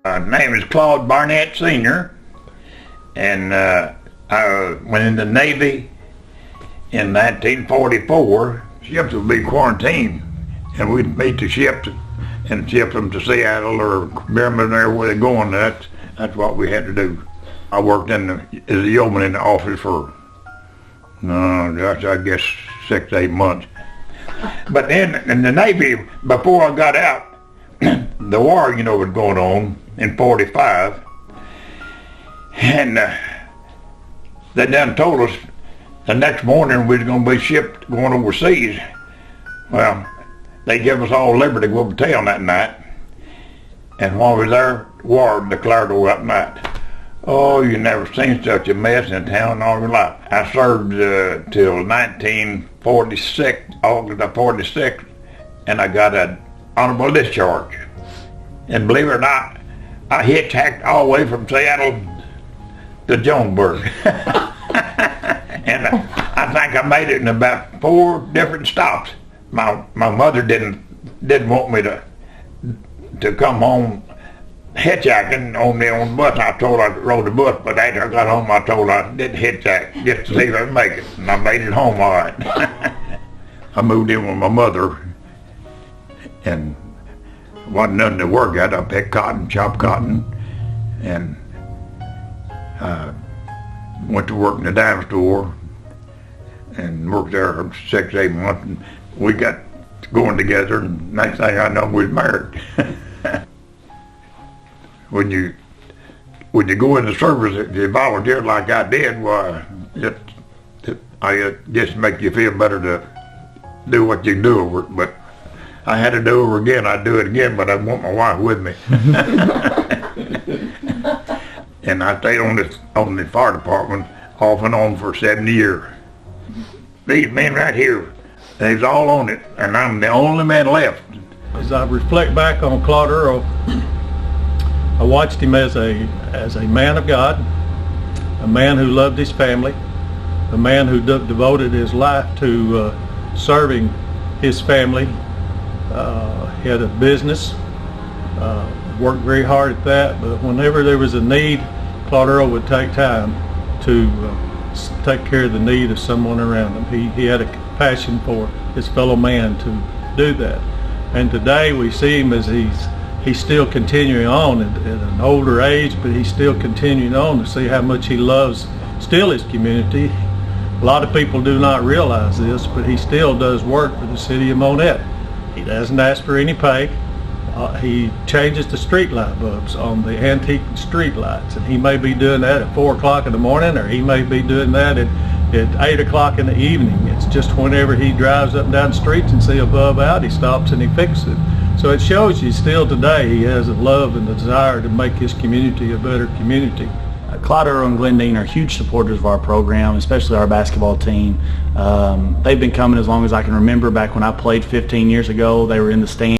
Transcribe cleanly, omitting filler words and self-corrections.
My name is Claude Barnett Sr. and I went in the Navy in 1944. Ships would be quarantined, and we'd meet the ships and ship them to Seattle or Birmingham, where they're going. That's what we had to do. I worked as a yeoman in the office for, I guess 6 to 8 months. But then in the Navy, before I got out, the war, was going on in 45, and they done told us the next morning we was going to be shipped going overseas. Well, they gave us all liberty to go to town that night, and while we was there, war declared over that night. Oh, you never seen such a mess in town all your life. I served till 1946, August of 46, and I got an honorable discharge. And believe it or not, I hitchhiked all the way from Seattle to Jonesburg. And I think I made it in about 4 different stops. My mother didn't want me to come home hitchhiking on the bus. I told her I rode the bus, but after I got home, I told her I didn't hitchhike just to see if I could make it, and I made it home all right. I moved in with my mother, and wasn't nothing to work at. I picked cotton, chopped cotton, and went to work in the dime store, and worked there 6 to 8 months, and we got going together, and next thing I know, we was married. When you go in the service, if you volunteer like I did, well, I just make you feel better to do what you do over it. But I had to do over again. I'd do it again, but I want my wife with me. And I stayed on the fire department off and on for 7 years. These men right here, they's all on it, and I'm the only man left. As I reflect back on Claude Earl, I watched him as a man of God, a man who loved his family, a man who devoted his life to serving his family. He had a business, worked very hard at that, but whenever there was a need, Claude Earl would take time to take care of the need of someone around him. He had a passion for his fellow man to do that. And today we see him as he's still continuing on at an older age, but he's still continuing on to see how much he loves still his community. A lot of people do not realize this, but he still does work for the city of Barnett. He doesn't ask for any pay. He changes the street light bulbs on the antique street lights, and he may be doing that at 4 o'clock in the morning, or he may be doing that at 8 o'clock in the evening. It's just whenever he drives up and down the streets and sees a bulb out, he stops and he fixes it. So it shows you still today he has a love and a desire to make his community a better community. Claude, Earl, and Glendine are huge supporters of our program, especially our basketball team. They've been coming as long as I can remember. Back when I played 15 years ago, they were in the stands.